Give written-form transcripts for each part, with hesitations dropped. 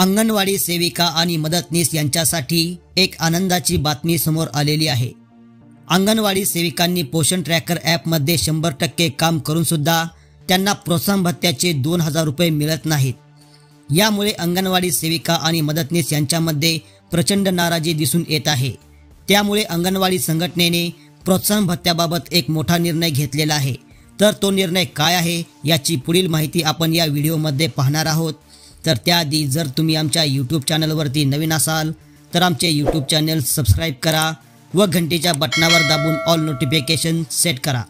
अंगणवाडी सेविका आणि मदतनीस यांच्यासाठी एक आनंदाची बातमी समोर आलेली आहे। अंगणवाडी सेविकांनी पोषण ट्रॅकर ॲपमध्ये 100% काम करून सुद्धा त्यांना प्रोत्साहन भत्त्याचे 2000 रुपये मिळत नाहीत। यामुळे अंगणवाडी सेविका आणि मदतनीस यांच्यामध्ये प्रचंड नाराजी दिसून येत आहे। त्यामुळे अंगणवाडी संघटनेने प्रोत्साहन भत्त्याबाबत एक मोठा निर्णय घेतलेला आहे। तर तो निर्णय काय आहे याची पुढील माहिती आपण या व्हिडिओमध्ये पाहणार आहोत। तर त्याआधी जर तुम्ही आमच्या YouTube चॅनलवरती नवीन असाल तर आमचे YouTube चॅनल सबस्क्राइब करा व घंटीच्या बटनावर दाबून ऑल नोटिफिकेशन सेट करा।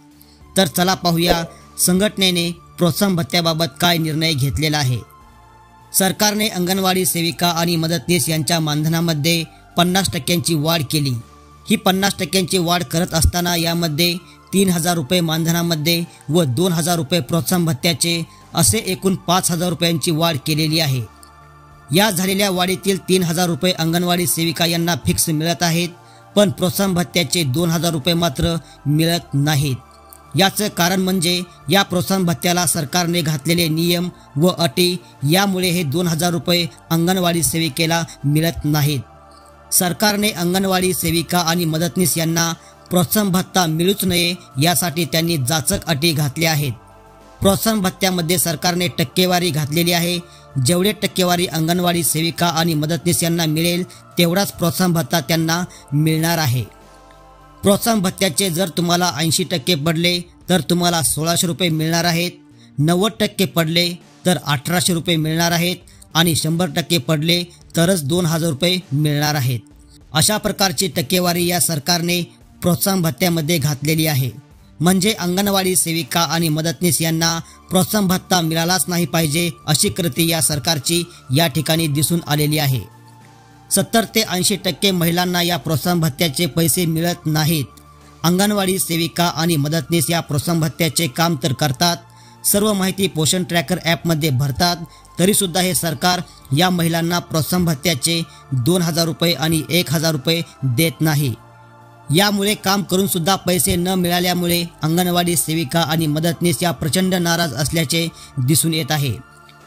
तर चला पाहूया संघटनेने प्रोत्साहन भत्त्याबाबत काय निर्णय घेतलेला आहे। सरकारने अंगणवाडी सेविका आणि मदतनीस यांच्या मानधनामध्ये 50% वाढ केली। ही 50% वाढ करत असताना यामध्ये 3000 रुपये मानधनामध्ये व 2000 रुपये प्रोत्साहन भत्त्याचे असे एकूण 5000 रुपयांची वाढ केलेली आहे। या झालेल्या वाढीतील 3000 रुपये अंगणवाडी सेविका यांना फिक्स मिळत आहेत, पण प्रोत्साहन भत्त्याचे 2000 रुपये मात्र मिळत नाहीत। याचं कारण म्हणजे या प्रोत्साहन भत्त्याला सरकारने घातलेले नियम व अटी, यामुळे हे 2000 रुपये अंगणवाडी सेविकेला मिळत नाहीत। सरकारने अंगणवाडी सेविका आणि मदतनीस यांना प्रोत्साहन भत्ता मिळूच नये यासाठी त्यांनी जाचक अटी घातल्या आहेत। प्रोत्साहन भत्त्यामध्ये सरकारने टक्केवारी घातलेली आहे। जेवढे टक्केवारी अंगणवाडी सेविका आणि मदतनीस यांना मिळेल तेवढाच प्रोत्साहन भत्ता त्यांना मिळणार आहे। प्रोत्साहन भत्त्याचे जर तुम्हाला 80% पडले तर तुम्हाला 1600 रुपये मिळणार आहेत, 90% पडले तर 1800 रुपये मिळणार आहेत आणि 100% पडले तरच 2000 रुपये मिळणार आहेत। अशा प्रकारची टक्केवारी या सरकारने प्रोत्साहन भत्त्यामध्ये घातलेली आहे। म्हणजे अंगणवाडी सेविका आणि मदतनीस यांना प्रोत्साहन भत्ता मिळालाच नाही पाहिजे अशी कृती या सरकारची या ठिकाणी दिसून आलेली आहे। 70 ते 80% महिलांना या प्रोत्साहन भत्त्याचे पैसे मिळत नाहीत। अंगणवाडी सेविका आणि मदतनीस या प्रोत्साहन भत्त्याचे काम तर करतात, सर्व माहिती पोषण ट्रॅकर ॲपमध्ये भरतात, तरीसुद्धा हे सरकार या महिलांना प्रोत्साहन भत्त्याचे 2000 रुपये आणि 1000 रुपये देत नाही। यामुळे काम करून सुद्धा पैसे न मिळाल्यामुळे अंगणवाडी सेविका आणि मदतनीस या प्रचंड नाराज असल्याचे दिसून येत आहे।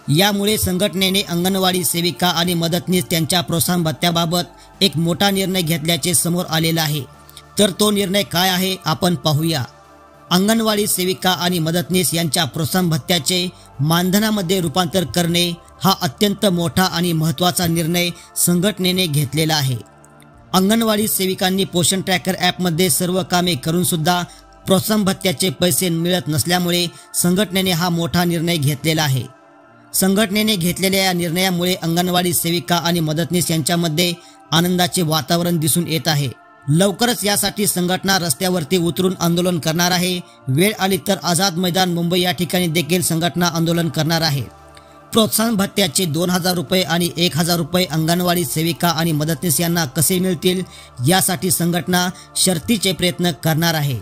यामुळे संघटनेने अंगणवाडी सेविका आणि मदतनीस त्यांच्या प्रोत्साहन भत्त्याबाबत एक मोठा निर्णय घेतल्याचे समोर आलेला आहे। तर तो निर्णय काय आहे आपण पाहूया। अंगणवाडी सेविका आणि मदतनीस यांच्या प्रोत्साहन भत्त्याचे मानधनामध्ये रूपांतर करणे हा अत्यंत मोठा आणि महत्त्वाचा निर्णय संघटनेने घेतलेला आहे। अंगणवाडी सेविकांनी पोषण ट्रॅकर ॲपमध्ये सर्व कामे करून सुद्धा प्रोत्साहन भत्त्याचे पैसे मिळत नसल्यामुळे संघटनेने हा मोठा निर्णय घेतलेला आहे। संघटनेने घेतलेल्या या निर्णयामुळे अंगणवाडी सेविका आणि मदतनीस यांच्यामध्ये आनंदाचे वातावरण दिसून येत आहे। लवकरच यासाठी संघटना रस्त्यावरती उतरून आंदोलन करणार आहे। वेळ आली तर आझाद मैदान मुंबई या ठिकाणी देखील संघटना आंदोलन करणार आहे। प्रोत्साहन भत्त्याचे 2000 रुपये आणि 1000 रुपये अंगणवाडी सेविका आणि मदतनीस यांना कसे मिळतील यासाठी संघटना शर्थीचे प्रयत्न करणार आहे।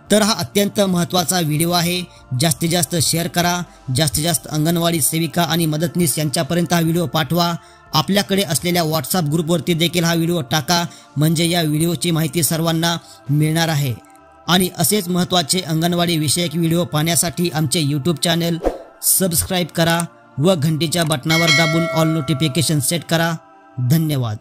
तर हा अत्यंत महत्त्वाचा व्हिडिओ आहे। जास्तीत जास्त शेअर करा, जास्तीत जास्त अंगणवाडी सेविका आणि मदतनीस यांच्यापर्यंत हा व्हिडिओ पाठवा। आपल्याकडे असलेल्या व्हॉट्सअप ग्रुपवरती देखील हा व्हिडिओ टाका, म्हणजे या व्हिडिओची माहिती सर्वांना मिळणार आहे। आणि असेच महत्त्वाचे अंगणवाडी विषयक व्हिडिओ पाहण्यासाठी आमचे YouTube चॅनल सबस्क्राइब करा व घंटीच्या बटनावर दाबून ऑल नोटिफिकेशन सेट करा। धन्यवाद।